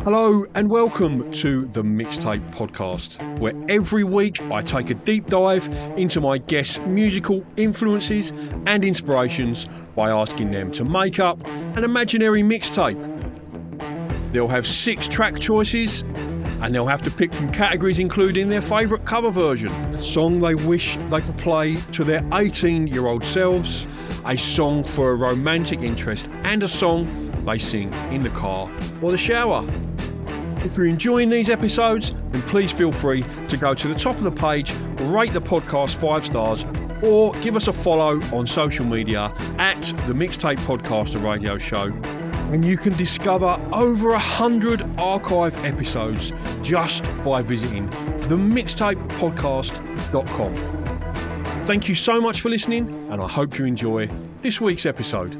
Hello and welcome to the Mixtape podcast, where every week I take a deep dive into my guests' musical influences and inspirations by asking them to make up an imaginary mixtape. They'll have 6 track choices and they'll have to pick from categories including their favourite cover version, a song they wish they could play to their 18-year-old selves, a song for a romantic interest, and a song they sing in the car or the shower. If you're enjoying these episodes, then please feel free to go to the top of the page, rate the podcast 5 stars, or give us a follow on social media at the Mixtape Podcast and Radio Show. And you can discover over 100 archive episodes just by visiting themixtapepodcast.com. Thank you so much for listening, and I hope you enjoy this week's episode.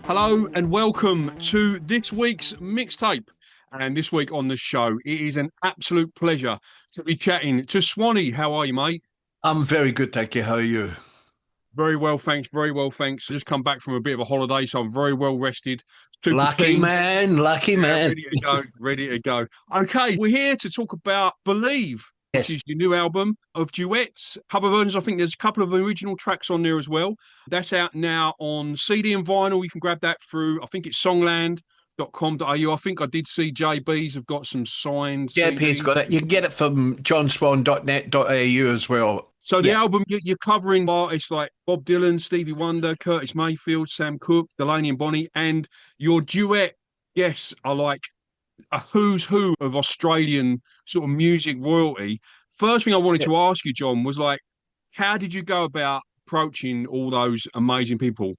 Hello and welcome to this week's Mixtape. And this week on the show, it is an absolute pleasure to be chatting to Swanee. How are you, mate? I'm very good, thank you. How are you? Very well, thanks. Very well, thanks. I just come back from a bit of a holiday, so I'm very well rested. Lucky man. Ready to go. Okay, we're here to talk about Believe. Yes. Which is your new album of duets, cover versions. I think there's a couple of original tracks on there as well. That's out now on CD and vinyl. You can grab that through, I think it's songland.com.au. I think I did see JB's have got some signed JB's CDs. got it. You can get it from johnswan.net.au as well. So the album, you're covering artists like Bob Dylan, Stevie Wonder, Curtis Mayfield, Sam Cooke, Delaney and Bonnie, and your duet guests are like a who's who of Australian sort of music royalty. First thing I wanted to ask you, John, was like, how did you go about approaching all those amazing people?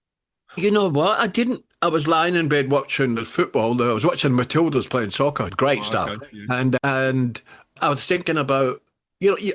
You know what? I was lying in bed watching the football. I was watching Matildas playing soccer. Great stuff. Okay, yeah. And I was thinking about,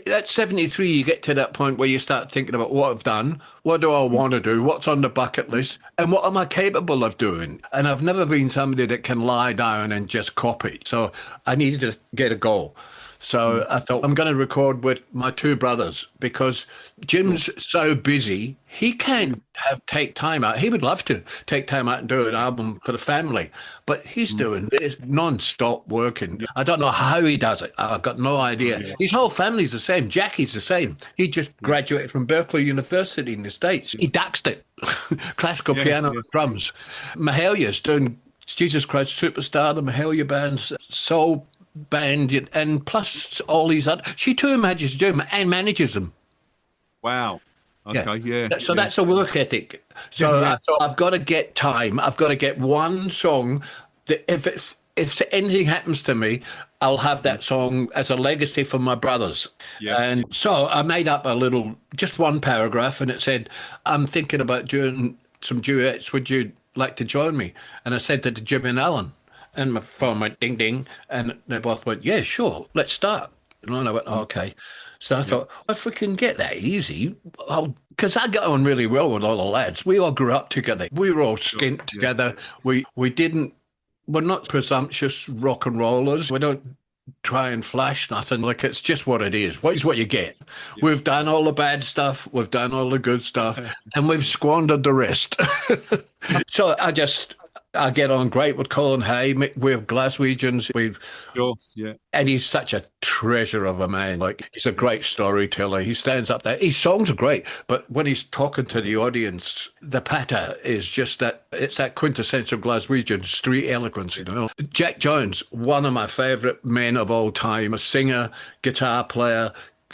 at 73, you get to that point where you start thinking about what I've done, what do I want to do, what's on the bucket list, and what am I capable of doing? And I've never been somebody that can lie down and just copy. So I needed to get a goal. So I thought, I'm going to record with my 2 brothers because Jim's so busy, he can't take time out. He would love to take time out and do an album for the family, but he's doing this non-stop working. I don't know how he does it. I've got no idea. His whole family's the same. Jackie's the same. He just graduated from Berkeley University in the States. He daxed it. Classical piano and drums. Mahalia's doing Jesus Christ Superstar, the Mahalia band's soul band, and plus all these other. She too manages them and manages them. Wow. Okay, yeah. So that's a work ethic. So I thought, I've got to get time. I've got to get one song that if anything happens to me, I'll have that song as a legacy for my brothers. Yeah. And so I made up just one paragraph, and it said, I'm thinking about doing some duets. Would you like to join me? And I said that to Jim and Alan. And my phone went ding, ding. And they both went, yeah, sure, let's start. And I went, okay. So I thought, if we can get that easy, because I got on really well with all the lads. We all grew up together. We were all skint together. We're not presumptuous rock and rollers. We don't try and flash nothing. Like, it's just what it is. What is what you get. Yeah. We've done all the bad stuff. We've done all the good stuff. And we've squandered the rest. So I get on great with Colin Hay. We're Glaswegians. And he's such a treasure of a man. Like, he's a great storyteller. He stands up there. His songs are great, but when he's talking to the audience, the patter is just it's that quintessential Glaswegian street eloquence, Jack Jones, one of my favourite men of all time, a singer, guitar player,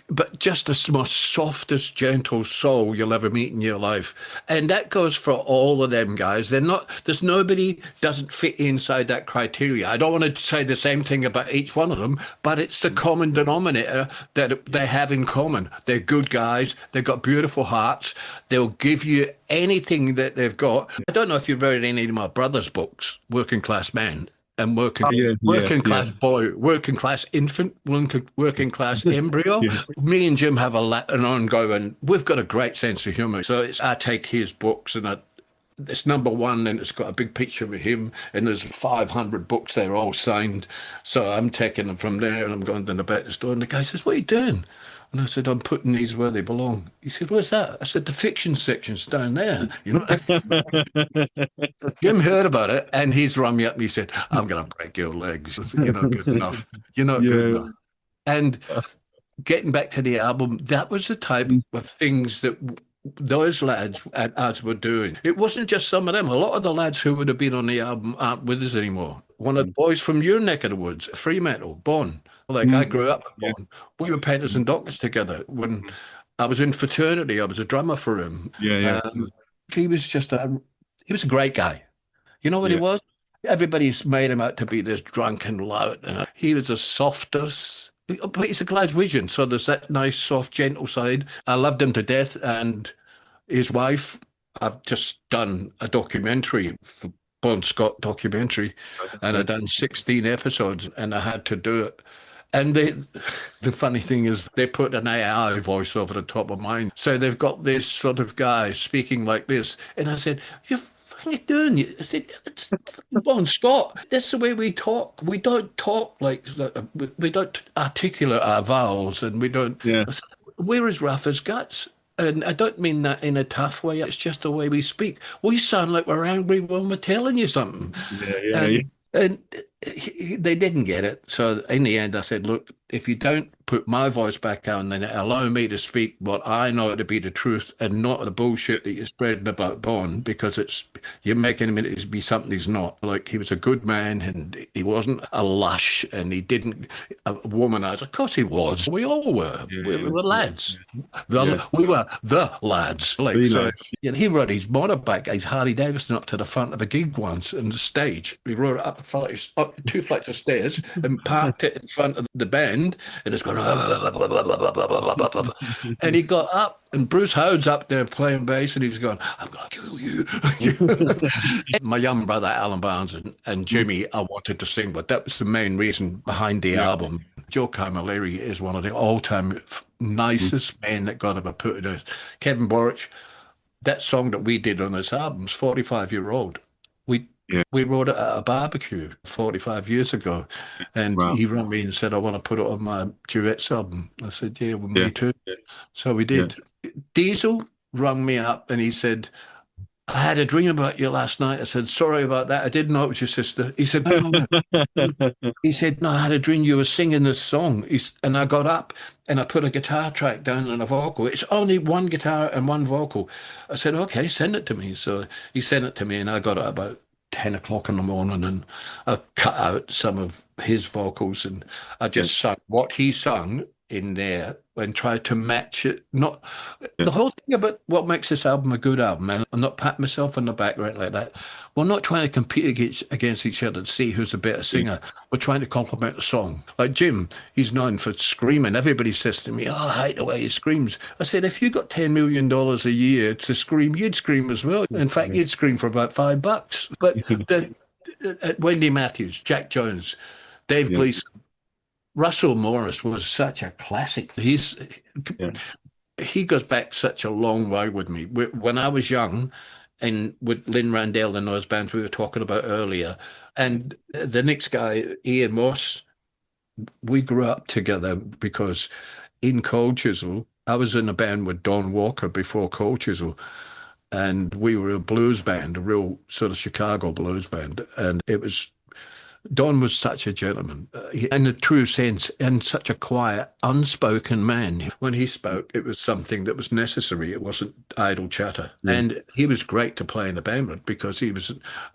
but just the most softest, gentle soul you'll ever meet in your life. And that goes for all of them guys. There's nobody doesn't fit inside that criteria. I don't want to say the same thing about each one of them, but it's the common denominator that they have in common. They're good guys. They've got beautiful hearts. They'll give you anything that they've got. I don't know if you've read any of my brother's books, Working Class Man. And working class boy, working class infant, working class embryo. Me and Jim have an ongoing. We've got a great sense of humour. So I take his books and it's number 1, and it's got a big picture of him, and there's 500 books there all signed. So I'm taking them from there, and I'm going to the back store, and the guy says, "What are you doing?" And I said, I'm putting these where they belong. He said, where's that? I said, the fiction section's down there. Jim heard about it, and he's rung me up and he said, I'm going to break your legs. I said, you're not good enough. You're not good enough. And getting back to the album, that was the type of things that those lads and us were doing. It wasn't just some of them. A lot of the lads who would have been on the album aren't with us anymore. One of the boys from your neck of the woods, Fremantle, Bon. Like, I grew up with Bon. We were painters and doctors together. When I was in fraternity, I was a drummer for him. He was he was a great guy. You know what he was? Everybody's made him out to be this drunken lout. And he was the softest. But he's a Glaswegian, so there's that nice, soft, gentle side. I loved him to death, and his wife. I've just done a documentary, the Bon Scott documentary, and I've done 16 episodes, and I had to do it. And the funny thing is, they put an AI voice over the top of mine, so they've got this sort of guy speaking like this, and I said, what are you doing? I said, it's Bon Scott. That's the way we talk. We don't talk like, we don't articulate our vowels, and we don't. I said, we're as rough as guts. And I don't mean that in a tough way. It's just the way we speak. We sound like we're angry when we're telling you something. And they didn't get it. So in the end, I said, look, if you don't put my voice back on, then allow me to speak what I know to be the truth and not the bullshit that you're spreading about Bon, because you're making him to be something he's not. Like, he was a good man, and he wasn't a lush, and he didn't womanize. Of course he was. We all were. We were lads. We were the lads. Like, lads. He rode his motorbike, his Harley Davidson, up to the front of a gig once on the stage. He rode it up 2 flights of stairs and parked it in front of the band, and it's going, and he got up, and Bruce Howard's up there playing bass, and he's going, I'm going to kill you. My young brother, Alan Barnes, and Jimmy, I wanted to sing, but that was the main reason behind the album. Joe Camilleri is one of the all-time nicest men that God ever put in us. Kevin Borich, that song that we did on this album is 45-year-old. We wrote it at a barbecue 45 years ago, and he rang me and said, I want to put it on my duets album. I said, me too. So we did. Diesel rang me up and he said, I had a dream about you last night. I said, sorry about that. I didn't know it was your sister. He said, no. He said, no, I had a dream you were singing this song. And I got up and I put a guitar track down and a vocal. It's only one guitar and one vocal. I said, okay, send it to me. So he sent it to me, and I got it about 10 o'clock in the morning, and I cut out some of his vocals, and I just sung what he sung in there and tried to match it. Not the whole thing about what makes this album a good album, and I'm not patting myself on the back or anything like that. We're not trying to compete against each other to see who's a better singer. We're trying to complement the song. Like Jim, he's known for screaming. Everybody says to me, oh, I hate the way he screams. I said, if you got $10 million a year to scream, you'd scream as well. In fact, you'd scream for about $5. But Wendy Matthews, Jack Jones, Dave Gleason, Russell Morris was such a classic. He goes back such a long way with me. When I was young, and with Lynn Randell and those bands we were talking about earlier, and the next guy, Ian Moss, we grew up together because in Cold Chisel, I was in a band with Don Walker before Cold Chisel, and we were a blues band, a real sort of Chicago blues band, and Don was such a gentleman, in a true sense, and such a quiet, unspoken man. When he spoke, it was something that was necessary. It wasn't idle chatter. And he was great to play in a band with, because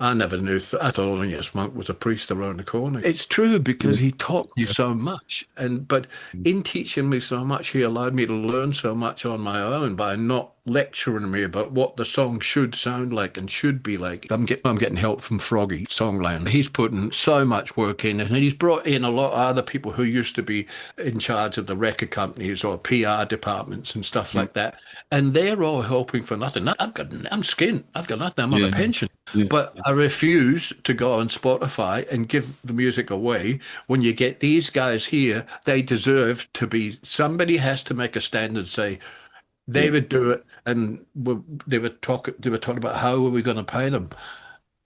I never knew, I thought Thelonious Monk was a priest around the corner. It's true, because he taught me so much. But in teaching me so much, he allowed me to learn so much on my own by not lecturing me about what the song should sound like and should be like. I'm getting help from Froggy Songland. He's putting so much work in, and he's brought in a lot of other people who used to be in charge of the record companies or PR departments and stuff like that, and they're all helping for nothing. I'm skint. I've got nothing. I'm on a pension. But I refuse to go on Spotify and give the music away. When you get these guys here, they deserve to be. Somebody has to make a stand and say, they would do it, and they were talking about how are we going to pay them,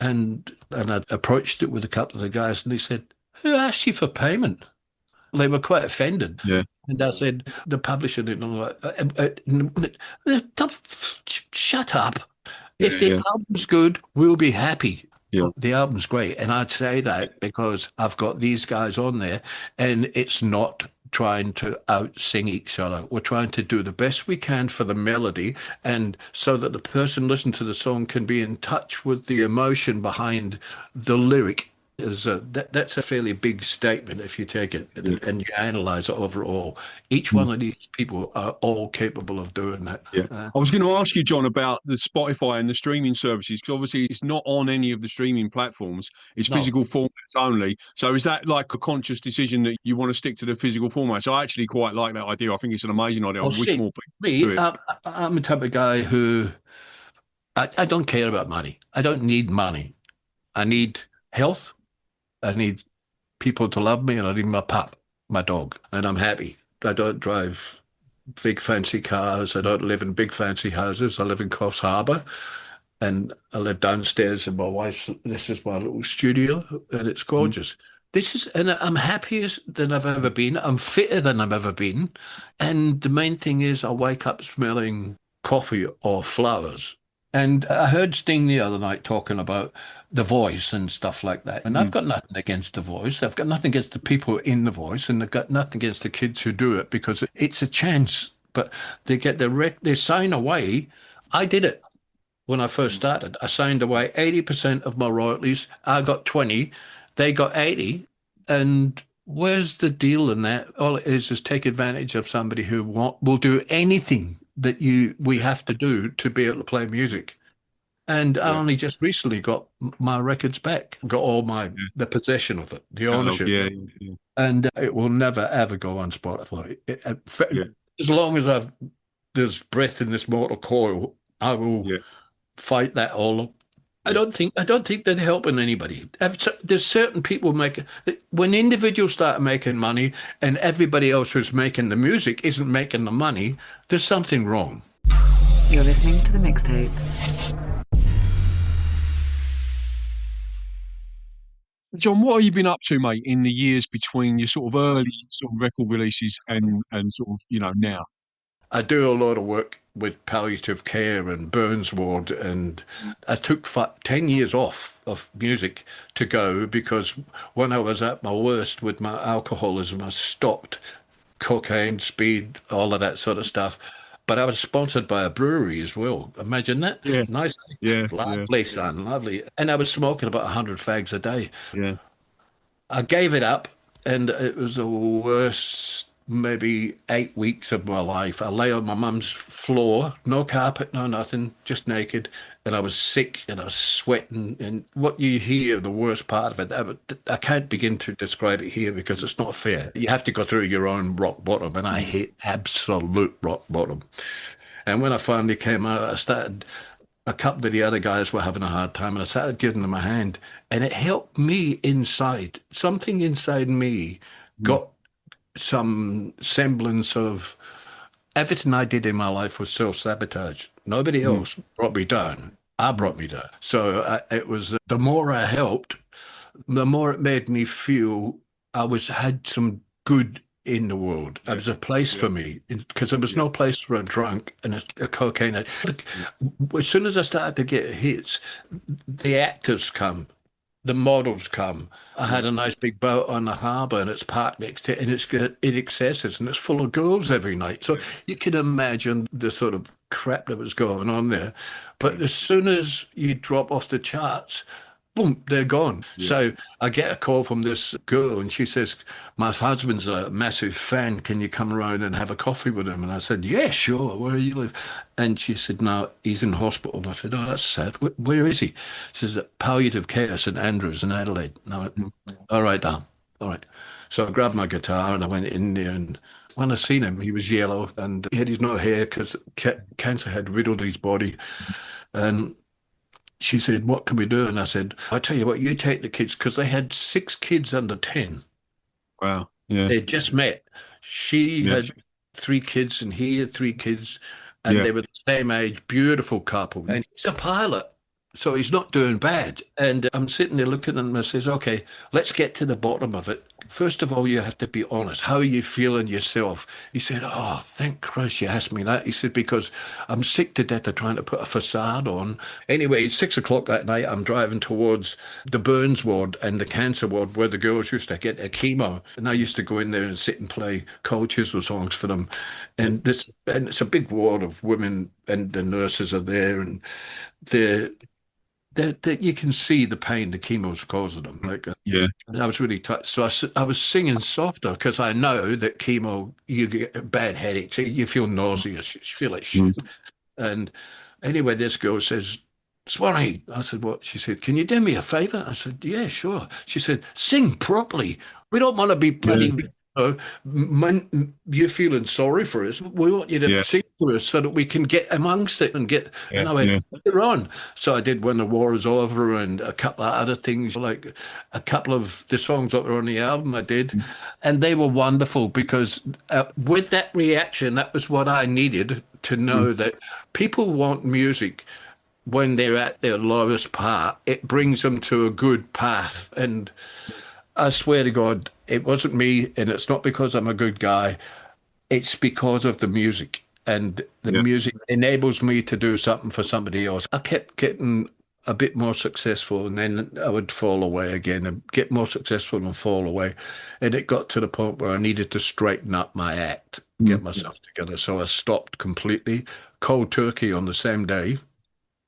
and I approached it with a couple of the guys, and they said, "Who asked you for payment?" They were quite offended. And I said, the publisher didn't like, shut up. Yeah, If the yeah, album's good, we'll be happy. yeah. Oh, the album's great. And I'd say that because I've got these guys on there, and it's not trying to out sing each other. We're trying to do the best we can for the melody, and so that the person listening to the song can be in touch with the emotion behind the lyric. That's a fairly big statement if you take it and you analyze it overall. Each one of these people are all capable of doing that. Yeah. I was going to ask you, John, about the Spotify and the streaming services, because obviously it's not on any of the streaming platforms. It's No. physical formats only. So is that like a conscious decision that you want to stick to the physical format? So I actually quite like that idea. I think it's an amazing idea. I Well, wish see, more people do me, it. I'm the type of guy who I don't care about money. I don't need money. I need health. I need people to love me, and I need my pup, my dog, and I'm happy. I don't drive big fancy cars. I don't live in big fancy houses. I live in Coffs Harbour, and I live downstairs in my wife's. This is my little studio, and it's gorgeous. And I'm happier than I've ever been. I'm fitter than I've ever been. And the main thing is I wake up smelling coffee or flowers. And I heard Sting the other night talking about The Voice and stuff like that. And I've got nothing against The Voice. I've got nothing against the people in The Voice, and I've got nothing against the kids who do it, because it's a chance. But they get they sign away. I did it when I first started. I signed away 80% of my royalties. I got 20. They got 80. And where's the deal in that? All it is take advantage of somebody who will do anything that we have to do to be able to play music. And I only just recently got my records back, got all the possession of it, the ownership. Yeah. And it will never, ever go on Spotify. As long as there's breath in this mortal coil, I will fight that all. I don't think they're helping anybody. There's certain people when individuals start making money and everybody else who's making the music isn't making the money, there's something wrong. You're listening to the Mixtape. John, what have you been up to, mate, in the years between your sort of early sort of record releases and sort of, now? I do a lot of work with palliative care and Burns ward, and I took 10 years off of music to go, because when I was at my worst with my alcoholism, I stopped cocaine, speed, all of that sort of stuff. But I was sponsored by a brewery as well. Imagine that. Yeah. Nice. Yeah. Lovely, son. Lovely. And I was smoking about 100 fags a day. Yeah. I gave it up, and it was the worst maybe 8 weeks of my life. I lay on my mum's floor, no carpet, no nothing, just naked. And I was sick and I was sweating. And what you hear, the worst part of it, I can't begin to describe it here because it's not fair. You have to go through your own rock bottom, and I hit absolute rock bottom. And when I finally came out, I started, a couple of the other guys were having a hard time, and I started giving them a hand, and it helped me inside. Something inside me got some semblance of everything I did in my life was self-sabotage. Nobody else brought me down. I brought me down. So it was the more I helped, the more it made me feel I had some good in the world. It was a place for me, because there was no place for a drunk and a cocaine. As soon as I started to get hits, the actors come. The models come. I had a nice big boat on the harbour, and it's parked next to it, and it's got in excesses, and it's full of girls every night. So you can imagine the sort of crap that was going on there. But as soon as you drop off the charts, boom, they're gone. Yeah. So I get a call from this girl, and she says, my husband's a massive fan. Can you come around and have a coffee with him? And I said, yeah, sure. Where do you live? And she said, no, he's in hospital. And I said, oh, that's sad. Where is he? She says, palliative care, St Andrews in Adelaide. And I went, all right, Dan. All right. So I grabbed my guitar and I went in there, and when I seen him, he was yellow and he had his no hair because cancer had riddled his body. And she said, what can we do? And I said, I tell you what, you take the kids, because they had 6 kids under 10. Wow. Yeah. They just met. She had 3 kids and he had 3 kids, and they were the same age, beautiful couple. And he's a pilot, so he's not doing bad. And I'm sitting there looking at him, and I says, okay, let's get to the bottom of it. first of all, you have to be honest. How are you feeling yourself? He said, oh, thank Christ you asked me that. He said, because I'm sick to death of trying to put a facade on. Anyway, it's 6 o'clock that night. I'm driving towards the burns ward and the cancer ward where the girls used to get their chemo. And I used to go in there and sit and play Cold Chisel songs for them. And it's a big ward of women, and the nurses are there, and they're that you can see the pain the chemo's causing them. And I was really touched. So I was singing softer because I know that chemo, you get a bad headache, you feel nauseous, you feel like shit. And anyway, this girl says, Swanee. I said, what? She said, can you do me a favor? I said, yeah, sure. She said, sing properly. We don't want to be bloody... you're feeling sorry for us. We want you to sing to us so that we can get amongst it and get. And I went, you're on. So I did When the War Is Over and a couple of other things, like a couple of the songs that were on the album I did. And they were wonderful because with that reaction, that was what I needed to know that people want music when they're at their lowest part. It brings them to a good path. And I swear to God, it wasn't me, and it's not because I'm a good guy. It's because of the music, and the music enables me to do something for somebody else. I kept getting a bit more successful, and then I would fall away again and get more successful and fall away. And it got to the point where I needed to straighten up my act, get myself together. So I stopped completely, cold turkey on the same day.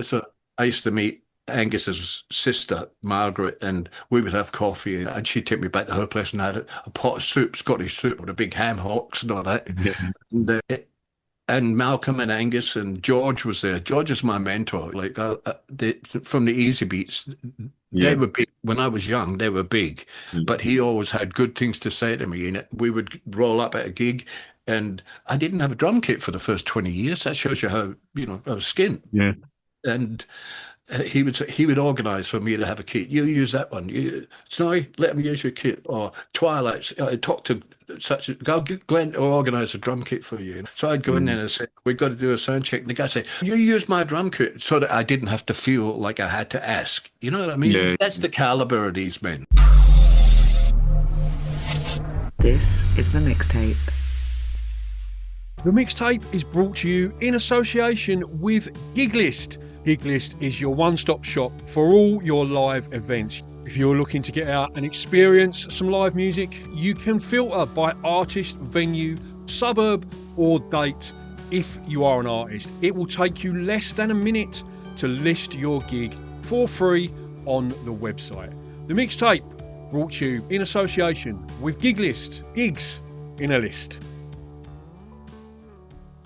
So I used to meet Angus's sister, Margaret, and we would have coffee, and she'd take me back to her place and I had a pot of soup, Scottish soup with a big ham hocks and all that. And Malcolm and Angus and George was there. George is my mentor. Like from the Easy Beats, they were big. When I was young, they were big, but he always had good things to say to me. And we would roll up at a gig, and I didn't have a drum kit for the first 20 years. That shows you how, I was skint. Yeah. And he would organise for me to have a kit. You use that one. Snowy, let him use your kit. Or Twilight, talk to go get Glenn to organise a drum kit for you. So I'd go in there and say, we've got to do a sound check. And the guy said, you use my drum kit, so that I didn't have to feel like I had to ask. You know what I mean? Yeah. That's the calibre of these men. This is The Mixtape. The Mixtape is brought to you in association with Giglist. Giglist is your one-stop shop for all your live events. If you're looking to get out and experience some live music, you can filter by artist, venue, suburb or date. If you are an artist, it will take you less than a minute to list your gig for free on the website. The Mixtape brought to you in association with Giglist. Gigs in a list.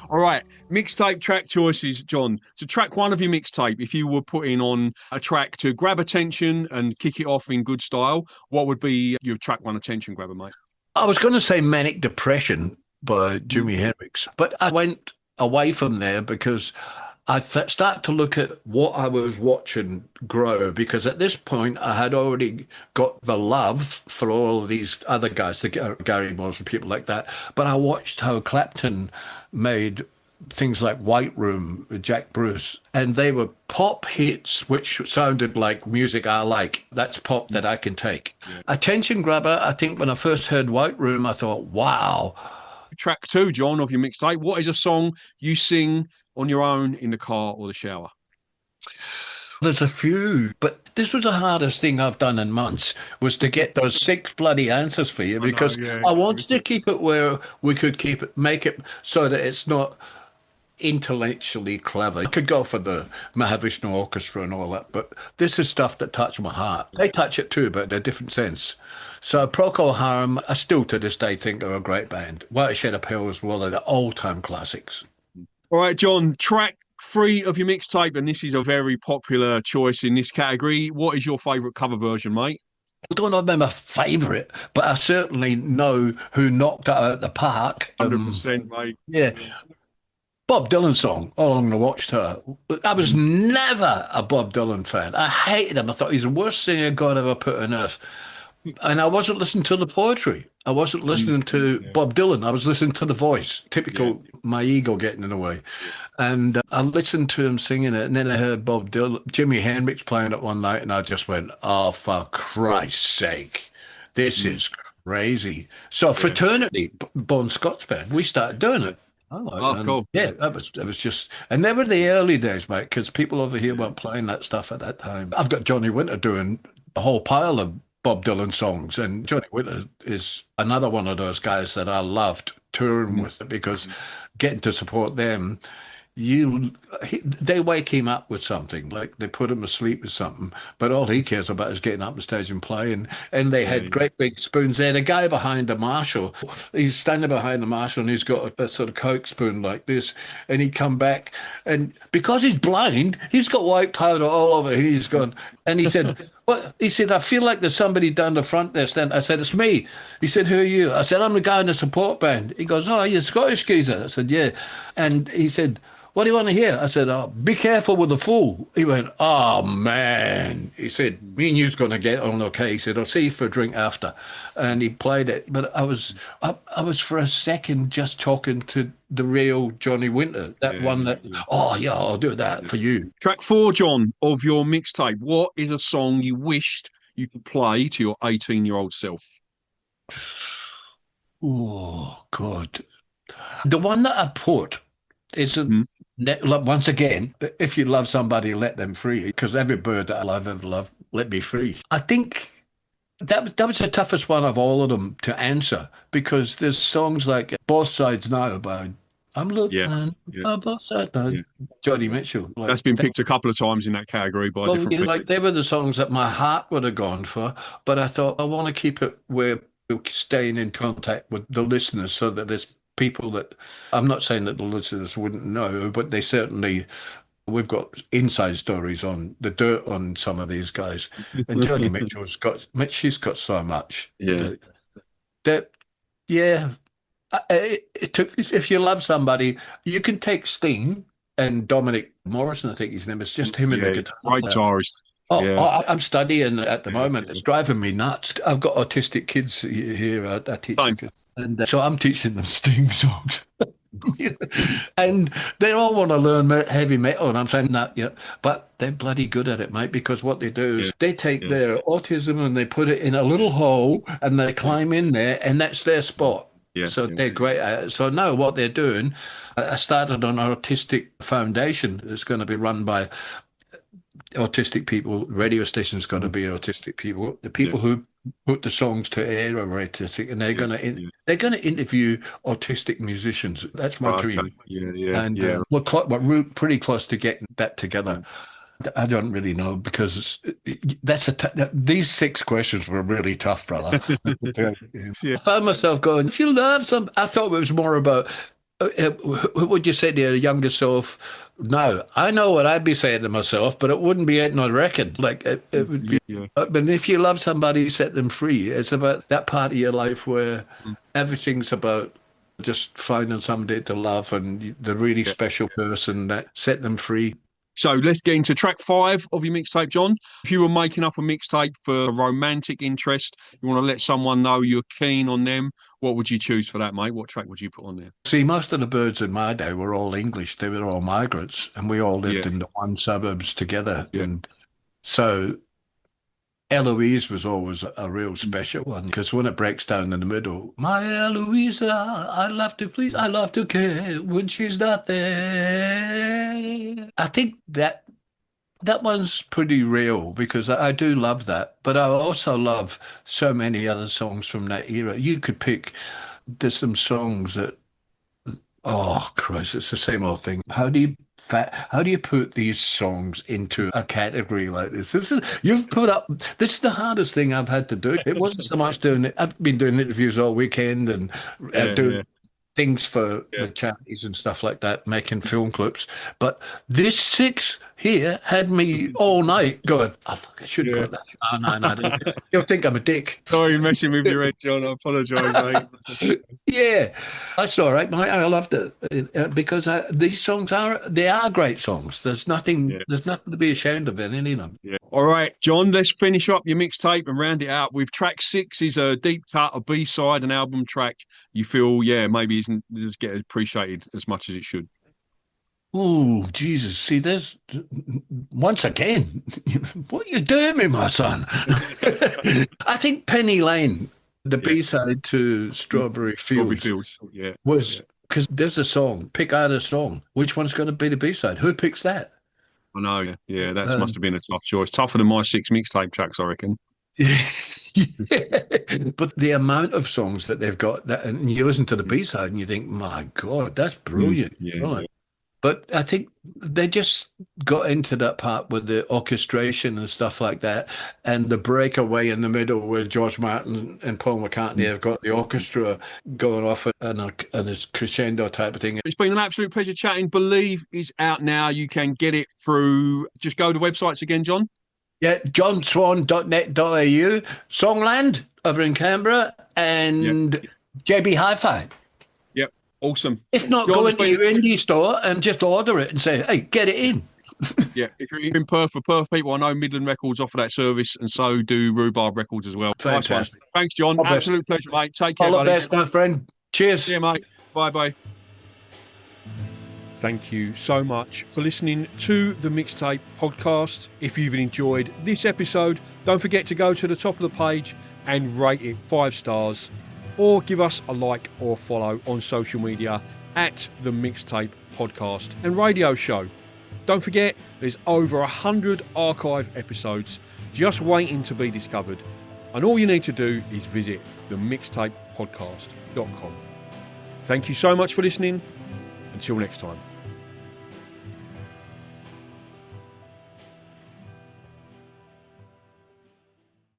All right, mixtape track choices, John. So track one of your mixtape, if you were putting on a track to grab attention and kick it off in good style, what would be your track one attention grabber, mate? I was going to say Manic Depression by Jimi Hendrix, but I went away from there because I started to look at what I was watching grow, because at this point I had already got the love for all of these other guys, the Gary Moores and people like that. But I watched how Clapton made things like White Room with Jack Bruce, and they were pop hits which sounded like music I like. That's pop that I can take. Yeah. Attention grabber, I think when I first heard White Room, I thought, wow. Track two, John, of your mixtape. What is a song you sing on your own in the car or the shower? There's a few, but this was the hardest thing I've done in months, was to get those 6 bloody answers for you, because I wanted to keep it where we could make it so that it's not intellectually clever. I could go for the Mahavishnu Orchestra and all that, but this is stuff that touched my heart. They touch it too, but in a different sense. So Procol Harum, I still to this day think are a great band. Watershed Appeal is one of the old-time classics. All right, John, track 3 of your mixtape, and this is a very popular choice in this category. What is your favourite cover version, mate? I don't know about my favourite, but I certainly know who knocked it out of the park. 100%, mate. Yeah. Bob Dylan song, All Along the Watchtower. I was never a Bob Dylan fan. I hated him. I thought he's the worst singer God ever put on earth. And I wasn't listening to the poetry. I wasn't listening to Bob Dylan. I was listening to the voice. Typical, my ego getting in the way. And I listened to him singing it, and then I heard Bob Dylan, Jimi Hendrix playing it one night, and I just went, oh, for Christ's sake, this is crazy. So Fraternity, Bon Scott's band, we started doing it. Cool. Yeah, it was just, and they were the early days, mate, because people over here weren't playing that stuff at that time. I've got Johnny Winter doing a whole pile of Bob Dylan songs, and Johnny Winter is another one of those guys that I loved touring with, because getting to support them, they wake him up with something, like they put him asleep with something, but all he cares about is getting up on stage and playing. And they had great big spoons. They had a guy behind the Marshall. He's standing behind the Marshall, and he's got a sort of Coke spoon like this, and he'd come back, and because he's blind, he's got white powder all over. He's gone, and he said, "What?" He said, "I feel like there's somebody down the front there." I said, "It's me." He said, "Who are you?" I said, "I'm the guy in the support band." He goes, "Oh, you're Scottish geezer?" I said, "Yeah." And he said, "What do you want to hear?" I said, "Oh, be careful with the fool." He went, "Oh, man." He said, "Me and you's going to get on okay." He said, "I'll see you for a drink after." And he played it. But I was for a second just talking to the real Johnny Winter, "Oh, yeah, I'll do that for you." Track 4, John, of your mixtape. What is a song you wished you could play to your 18-year-old self? Oh, God. The one that I put isn't... Once again, if you love somebody, let them free, because every bird that I've ever loved, let me free. I think that was the toughest one of all of them to answer, because there's songs like Both Sides Now by I'm looking on both sides now, Jody Mitchell. That's been picked a couple of times in that category by different people. Like, they were the songs that my heart would have gone for, but I thought I want to keep it where we're staying in contact with the listeners, so that there's people that, I'm not saying that the listeners wouldn't know, but they certainly, we've got inside stories on the dirt on some of these guys. And Joni she's got so much. If you love somebody, you can take Sting and Dominic Morrison, I think his name is, just him and the guitar. Great guitarist. I'm studying at the moment. It's driving me nuts. I've got autistic kids here. I teach them, and so I'm teaching them Sting songs. And they all want to learn heavy metal, and I'm saying that, but they're bloody good at it, mate, because what they do is they take their autism and they put it in a little hole, and they climb in there, and that's their spot. They're great at it. So now what they're doing, I started an autistic foundation. It's going to be run by autistic people. Radio station's going to be autistic people. The people who put the songs to air are autistic, and they're going to interview autistic musicians. That's my dream. We're pretty close to getting that together. I don't really know, because these 6 questions were really tough, brother. I found myself going, if you love some, I thought it was more about, what would you say to your younger self now? I know what I'd be saying to myself, but it wouldn't be on a record. Like, it would be, but if you love somebody, set them free. It's about that part of your life where everything's about just finding somebody to love, and the really special person that set them free. So let's get into track 5 of your mixtape, John. If you were making up a mixtape for a romantic interest, you want to let someone know you're keen on them, what would you choose for that, mate? What track would you put on there? See, most of the birds in my day were all English. They were all migrants, and we all lived in the one suburbs together. And so Eloise was always a real special one, because when it breaks down in the middle, my Eloisa, I love to please, I love to care when she's not there. I think that one's pretty real, because I do love that, but I also love so many other songs from that era. You could pick, there's some songs that, oh Christ, it's the same old thing. How do you put these songs into a category like this? This is the hardest thing I've had to do. It wasn't so much doing it. I've been doing interviews all weekend and doing things for the charities and stuff like that, making film clips. But this 6 here had me all night going, I fuck, I should put that. Oh, no. You'll think I'm a dick. Sorry, messing with your head, John. I apologise, mate. Yeah, that's all right, mate. I loved it, because these songs are great songs. There's nothing to be ashamed of in any of them. Yeah. All right, John, let's finish up your mixtape and round it out with track 6 is a deep cut, a B-side, an album track you feel, maybe doesn't get appreciated as much as it should. Oh, Jesus. See, there's, once again, what are you doing me, my son? I think Penny Lane, The B-side to Strawberry Strawberry Fields Fields, was, because there's a song, pick out a song. Which one's going to be the B-side? Who picks that? I know, yeah, that must have been a tough choice. Tougher than my 6 mixtape tracks, I reckon. Yeah. But the amount of songs that they've got, and you listen to the B-side and you think, my God, that's brilliant. Right. But I think they just got into that part with the orchestration and stuff like that, and the breakaway in the middle where George Martin and Paul McCartney have got the orchestra going off and a crescendo type of thing. It's been an absolute pleasure chatting. Believe is out now. You can get it through, just go to websites again, John. Yeah, johnswan.net.au, Songland over in Canberra, and JB Hi-Fi. Yep, awesome. If not, go into your indie store and just order it and say, hey, get it in. Yeah, if you're in Perth, for Perth people, I know Midland Records offer that service, and so do Rhubarb Records as well. Fantastic. Nice. Thanks, John. Absolute pleasure, mate. Take care, buddy. All the buddy. best, my friend. Cheers. See you, mate. Bye-bye. Thank you so much for listening to the Mixtape podcast. If you've enjoyed this episode, don't forget to go to the top of the page and rate it 5 stars, or give us a like or follow on social media at the Mixtape podcast and radio show. Don't forget, there's over 100 archive episodes just waiting to be discovered, and all you need to do is visit themixtapepodcast.com. Thank you so much for listening. Until next time.